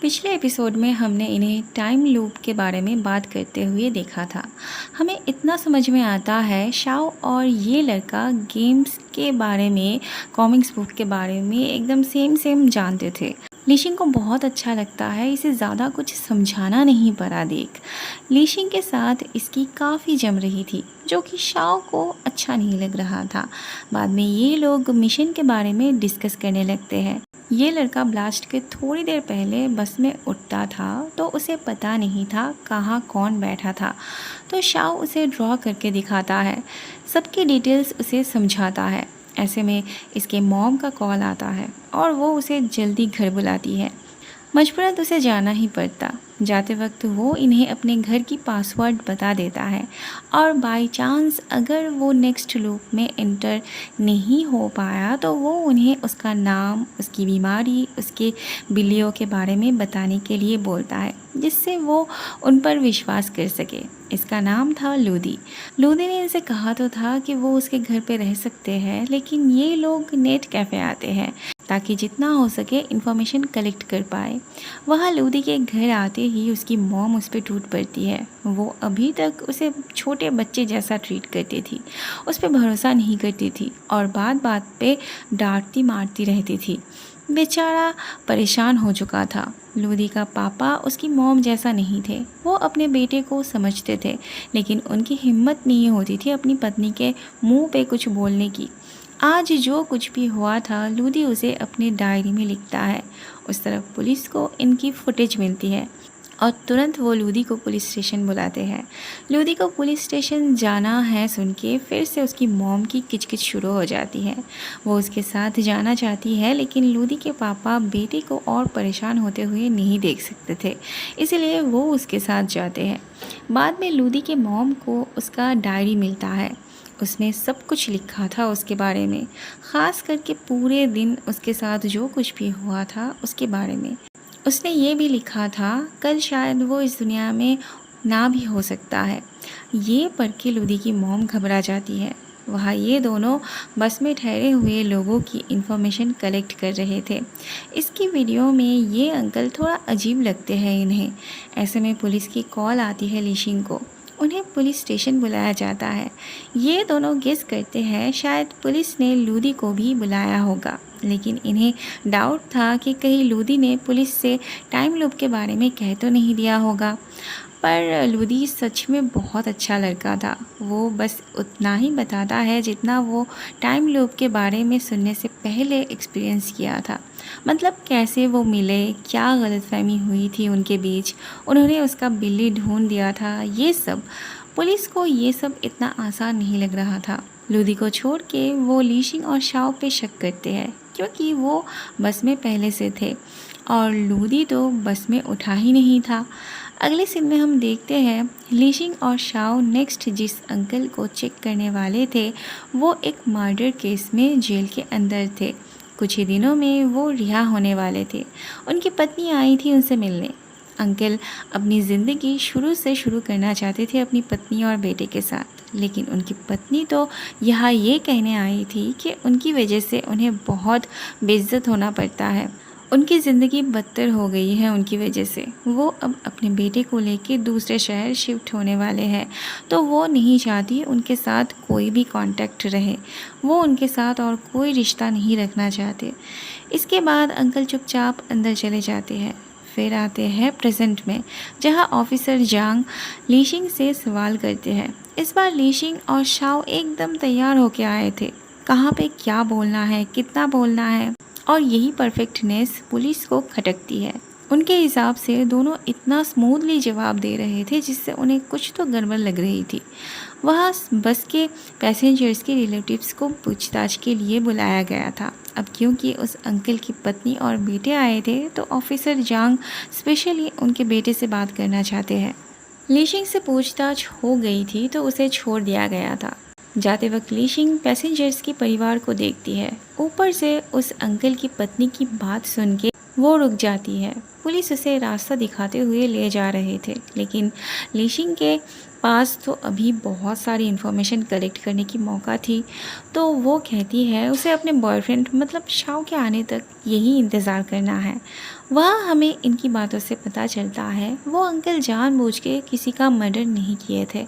पिछले एपिसोड में हमने इन्हें टाइम लूप के बारे में बात करते हुए देखा था। हमें इतना समझ में आता है शाओ और ये लड़का गेम्स के बारे में, कॉमिक्स बुक के बारे में एकदम सेम सेम जानते थे। लीशिंग को बहुत अच्छा लगता है, इसे ज़्यादा कुछ समझाना नहीं पड़ा देख। लीशिंग के साथ इसकी काफ़ी जम रही थी, जो कि शाओ को अच्छा नहीं लग रहा था। बाद में ये लोग मिशन के बारे में डिस्कस करने लगते हैं। ये लड़का ब्लास्ट के थोड़ी देर पहले बस में उठता था तो उसे पता नहीं था कहाँ कौन बैठा था, तो शाओ उसे ड्रॉ करके दिखाता है, सबकी डिटेल्स उसे समझाता है। ऐसे में इसके मॉम का कॉल आता है और वो उसे जल्दी घर बुलाती है। मजबूरन उसे जाना ही पड़ता। जाते वक्त वो इन्हें अपने घर की पासवर्ड बता देता है और बाय चांस अगर वो नेक्स्ट लूप में एंटर नहीं हो पाया तो वो उन्हें उसका नाम, उसकी बीमारी, उसके बिल्लियों के बारे में बताने के लिए बोलता है, जिससे वो उन पर विश्वास कर सके। इसका नाम था लूदी। लूदी ने इनसे कहा तो था कि वो उसके घर पे रह सकते हैं, लेकिन ये लोग नेट कैफ़े आते हैं ताकि जितना हो सके इन्फॉर्मेशन कलेक्ट कर पाए। वहाँ लूदी के घर आते ही उसकी मॉम उस पर टूट पड़ती है। वो अभी तक उसे छोटे बच्चे जैसा ट्रीट करती थी, उस पर भरोसा नहीं करती थी और बात बात पे डांटती मारती रहती थी। बेचारा परेशान हो चुका था। लूदी का पापा उसकी मॉम जैसा नहीं थे। वो अपने बेटे को समझते थे, लेकिन उनकी हिम्मत नहीं होती थी अपनी पत्नी के मुंह पे कुछ बोलने की। आज जो कुछ भी हुआ था लूदी उसे अपनी डायरी में लिखता है। उस तरफ पुलिस को इनकी फुटेज मिलती है और तुरंत वो लूदी को पुलिस स्टेशन बुलाते हैं। लूदी को पुलिस स्टेशन जाना है सुन के फिर से उसकी मॉम की किचकिच शुरू हो जाती है। वो उसके साथ जाना चाहती है, लेकिन लूदी के पापा बेटे को और परेशान होते हुए नहीं देख सकते थे, इसलिए वो उसके साथ जाते हैं। बाद में लूदी के मॉम को उसका डायरी मिलता है। उसमें सब कुछ लिखा था उसके बारे में, ख़ास करके पूरे दिन उसके साथ जो कुछ भी हुआ था उसके बारे में। उसने ये भी लिखा था कल शायद वो इस दुनिया में ना भी हो सकता है। ये पढ़ के लूदी की मॉम घबरा जाती है। वहाँ ये दोनों बस में ठहरे हुए लोगों की इन्फॉर्मेशन कलेक्ट कर रहे थे। इसकी वीडियो में ये अंकल थोड़ा अजीब लगते हैं इन्हें। ऐसे में पुलिस की कॉल आती है लीशिंग को। उन्हें पुलिस स्टेशन बुलाया जाता है। ये दोनों गेस करते हैं शायद पुलिस ने लूदी को भी बुलाया होगा, लेकिन इन्हें डाउट था कि कहीं लूदी ने पुलिस से टाइम लूप के बारे में कह तो नहीं दिया होगा। पर लूदी सच में बहुत अच्छा लड़का था। वो बस उतना ही बताता है जितना वो टाइम लूप के बारे में सुनने से पहले एक्सपीरियंस किया था। मतलब कैसे वो मिले, क्या गलतफहमी हुई थी उनके बीच, उन्होंने उसका बिल्ली ढूंढ दिया था, ये सब। पुलिस को ये सब इतना आसान नहीं लग रहा था। लूदी को छोड़ के वो लीशिंग और शाओ पे शक करते हैं, क्योंकि वो बस में पहले से थे और लूदी तो बस में उठा ही नहीं था। अगले सीन में हम देखते हैं लीशिंग और शाओ नेक्स्ट जिस अंकल को चेक करने वाले थे वो एक मर्डर केस में जेल के अंदर थे। कुछ ही दिनों में वो रिहा होने वाले थे। उनकी पत्नी आई थी उनसे मिलने। अंकल अपनी ज़िंदगी शुरू से शुरू करना चाहते थे अपनी पत्नी और बेटे के साथ, लेकिन उनकी पत्नी तो यहाँ ये कहने आई थी कि उनकी वजह से उन्हें बहुत बेइज्जत होना पड़ता है। उनकी ज़िंदगी बदतर हो गई है उनकी वजह से। वो अब अपने बेटे को लेके दूसरे शहर शिफ्ट होने वाले हैं, तो वो नहीं चाहती उनके साथ कोई भी कांटेक्ट रहे। वो उनके साथ और कोई रिश्ता नहीं रखना चाहते। इसके बाद अंकल चुपचाप अंदर चले जाते हैं। फिर आते हैं प्रेजेंट में, जहां ऑफिसर जांग लीशिंग से सवाल करते हैं। इस बार लीशिंग और शाओ एकदम तैयार होके आए थे, कहाँ पे क्या बोलना है, कितना बोलना है, और यही परफेक्टनेस पुलिस को खटकती है। उनके हिसाब से दोनों इतना स्मूथली जवाब दे रहे थे जिससे उन्हें कुछ तो गड़बड़ लग रही थी। वहाँ बस के पैसेंजर्स के रिलेटिव्स को पूछताछ के लिए बुलाया गया था। अब क्योंकि उस अंकल की पत्नी और बेटे आए थे तो ऑफिसर जांग स्पेशली उनके बेटे से बात करना चाहते हैं। लीशिंग से पूछताछ हो गई थी तो उसे छोड़ दिया गया था। जाते वक्त लीशिंग पैसेंजर्स के परिवार को देखती है। ऊपर से उस अंकल की पत्नी की बात सुन के वो रुक जाती है। पुलिस उसे रास्ता दिखाते हुए ले जा रहे थे, लेकिन लीशिंग के पास तो अभी बहुत सारी इन्फॉर्मेशन कलेक्ट करने की मौका थी। तो वो कहती है उसे अपने बॉयफ्रेंड मतलब शाओ के आने तक यही इंतज़ार करना है। वह हमें इनकी बातों से पता चलता है वो अंकल जानबूझ के किसी का मर्डर नहीं किए थे,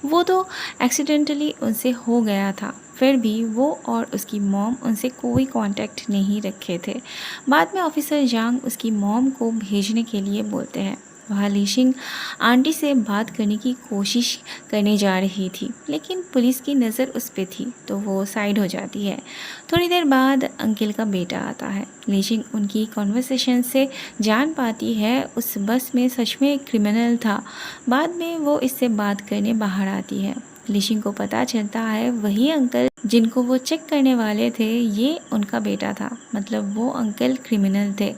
वो तो एक्सीडेंटली उनसे हो गया था। फिर भी वो और उसकी मॉम उनसे कोई कांटेक्ट नहीं रखे थे। बाद में ऑफिसर जांग उसकी मॉम को भेजने के लिए बोलते हैं। वह लीशिंग आंटी से बात करने की कोशिश करने जा रही थी, लेकिन पुलिस की नज़र उस पर थी तो वो साइड हो जाती है। थोड़ी देर बाद अंकल का बेटा आता है। लीशिंग उनकी कॉन्वर्सेशन से जान पाती है उस बस में सच में एक क्रिमिनल था। बाद में वो इससे बात करने बाहर आती है। लीशिंग को पता चलता है वही अंकल जिनको वो चेक करने वाले थे ये उनका बेटा था, मतलब वो अंकल क्रिमिनल थे।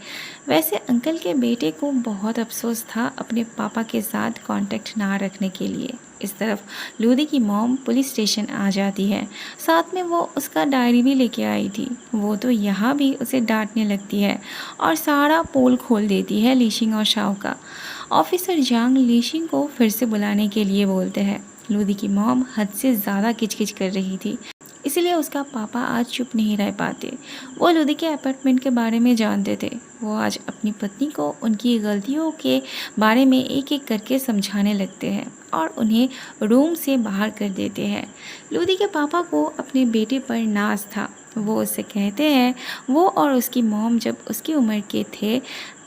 वैसे अंकल के बेटे को बहुत अफसोस था अपने पापा के साथ कांटेक्ट ना रखने के लिए। इस तरफ लूदी की मॉम पुलिस स्टेशन आ जाती है, साथ में वो उसका डायरी भी लेके आई थी। वो तो यहाँ भी उसे डांटने लगती है और सारा पोल खोल देती है लीशिंग और शाओ का। ऑफिसर जांग लीशिंग को फिर से बुलाने के लिए बोलते हैं। लूदी की मॉम हद से ज़्यादा किचकिच कर रही थी, इसीलिए उसका पापा आज चुप नहीं रह पाते। वो लूदी के अपार्टमेंट के बारे में जानते थे। वो आज अपनी पत्नी को उनकी गलतियों के बारे में एक एक करके समझाने लगते हैं और उन्हें रूम से बाहर कर देते हैं। लूदी के पापा को अपने बेटे पर नाज था। वो उससे कहते हैं वो और उसकी मॉम जब उसकी उम्र के थे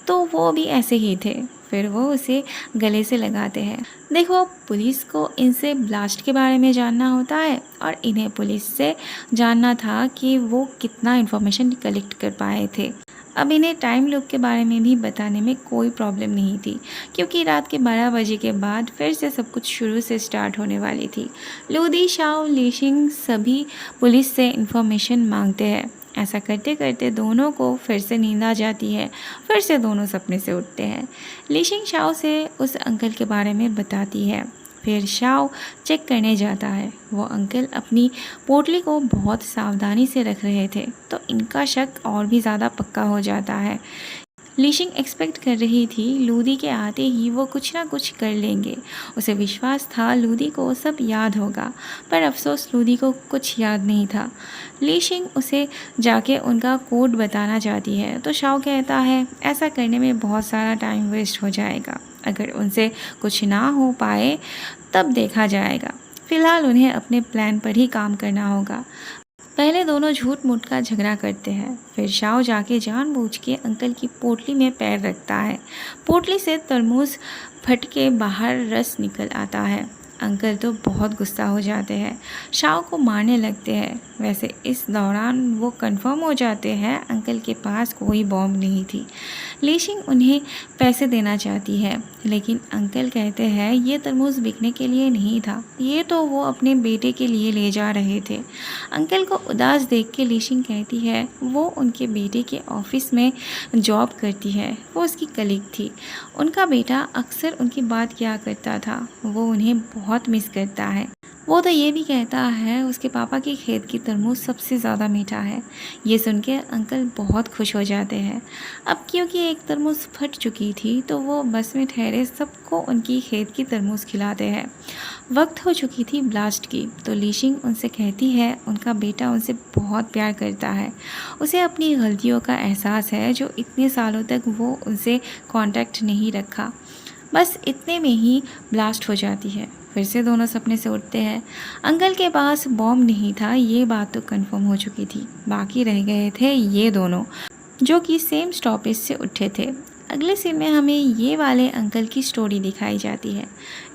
तो वो भी ऐसे ही थे। फिर वो उसे गले से लगाते हैं। देखो, पुलिस को इनसे ब्लास्ट के बारे में जानना होता है और इन्हें पुलिस से जानना था कि वो कितना इन्फॉर्मेशन कलेक्ट कर पाए थे। अब इन्हें टाइम लूप के बारे में भी बताने में कोई प्रॉब्लम नहीं थी, क्योंकि रात के 12 बजे के बाद फिर से सब कुछ शुरू से स्टार्ट होने वाली थी। लूदी, शाओ, लीशिंग सभी पुलिस से इन्फॉर्मेशन मांगते हैं। ऐसा करते करते दोनों को फिर से नींद आ जाती है। फिर से दोनों सपने से उठते हैं। लीशिंग शाओ से उस अंकल के बारे में बताती है। फिर शाओ चेक करने जाता है। वो अंकल अपनी पोटली को बहुत सावधानी से रख रहे थे, तो इनका शक और भी ज़्यादा पक्का हो जाता है। लीशिंग एक्सपेक्ट कर रही थी लूदी के आते ही वो कुछ ना कुछ कर लेंगे। उसे विश्वास था लूदी को सब याद होगा, पर अफसोस लूदी को कुछ याद नहीं था। लीशिंग उसे जाके उनका कोड बताना चाहती है, तो शाओ कहता है ऐसा करने में बहुत सारा टाइम वेस्ट हो जाएगा। अगर उनसे कुछ ना हो पाए तब देखा जाएगा। फ़िलहाल उन्हें अपने प्लान पर ही काम करना होगा। पहले दोनों झूठ मूठ का झगड़ा करते हैं। फिर शाओ जाके जानबूझ के अंकल की पोटली में पैर रखता है। पोटली से तरबूज फट के बाहर रस निकल आता है। अंकल तो बहुत गुस्सा हो जाते हैं, शाओ को मारने लगते हैं। वैसे इस दौरान वो कंफर्म हो जाते हैं अंकल के पास कोई बॉम्ब नहीं थी। लीशिंग उन्हें पैसे देना चाहती है, लेकिन अंकल कहते हैं ये तरबूज बिकने के लिए नहीं था, ये तो वो अपने बेटे के लिए ले जा रहे थे। अंकल को उदास देख के लीशिंग कहती है वो उनके बेटे के ऑफिस में जॉब करती है, वो उसकी कलीग थी। उनका बेटा अक्सर उनकी बात किया करता था, वो उन्हें बहुत मिस करता है। वो तो ये भी कहता है उसके पापा के खेत की तरबूज सबसे ज़्यादा मीठा है। ये सुन के अंकल बहुत खुश हो जाते हैं। अब क्योंकि एक तरबूज फट चुकी थी तो वो बस में ठहरे सबको उनकी खेत की तरबूज खिलाते हैं। वक्त हो चुकी थी ब्लास्ट की, तो लीशिंग उनसे कहती है उनका बेटा उनसे बहुत प्यार करता है। उसे अपनी गलतियों का एहसास है जो इतने सालों तक वो उनसे कांटेक्ट नहीं रखा। बस इतने में ही ब्लास्ट हो जाती है। फिर से दोनों सपने से उठते हैं। अंकल के पास बॉम्ब नहीं था, ये बात तो कंफर्म हो चुकी थी। बाकी रह गए थे ये दोनों, जो कि सेम स्टॉपेज से उठे थे। अगले सीन में हमें ये वाले अंकल की स्टोरी दिखाई जाती है।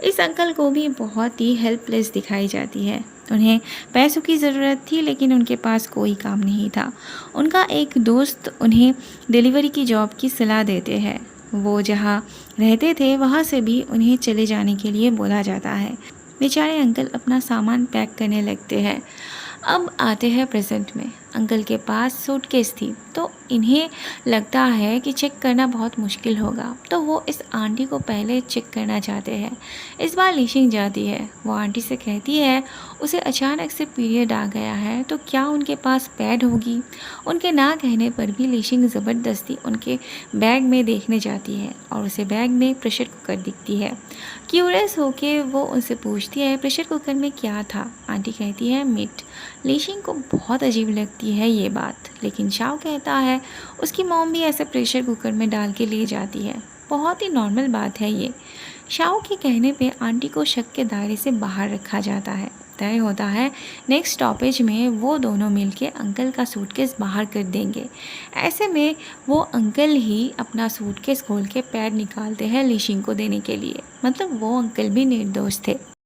इस अंकल को भी बहुत ही हेल्पलेस दिखाई जाती है। उन्हें पैसों की ज़रूरत थी, लेकिन उनके पास कोई काम नहीं था। उनका एक दोस्त उन्हें डिलीवरी की जॉब की सलाह देते हैं। वो जहाँ रहते थे वहाँ से भी उन्हें चले जाने के लिए बोला जाता है। बेचारे अंकल अपना सामान पैक करने लगते हैं। अब आते हैं प्रेजेंट में। अंकल के पास सूटकेस थी, तो इन्हें लगता है कि चेक करना बहुत मुश्किल होगा, तो वो इस आंटी को पहले चेक करना चाहते हैं। इस बार लीशिंग जाती है। वो आंटी से कहती है उसे अचानक से पीरियड आ गया है, तो क्या उनके पास पैड होगी। उनके ना कहने पर भी लीशिंग ज़बरदस्ती उनके बैग में देखने जाती है और उसे बैग में प्रेशर कुकर दिखती है। क्यूरियस होके वो उनसे पूछती है प्रेशर कुकर में क्या था। आंटी कहती है मीट। लीशिंग को बहुत अजीब लगती है ये बात, लेकिन शाओ कहता है उसकी मॉम भी ऐसे प्रेशर कुकर में डाल के ले जाती है, बहुत ही नॉर्मल बात है ये। शाओ के कहने पे आंटी को शक के दायरे से बाहर रखा जाता है। तय होता है नेक्स्ट स्टॉपेज में वो दोनों मिलके अंकल का सूटकेस बाहर कर देंगे। ऐसे में वो अंकल ही अपना सूटकेस खोल के पैड निकालते हैं लीशिंग को देने के लिए, मतलब वो अंकल भी निर्दोष थे।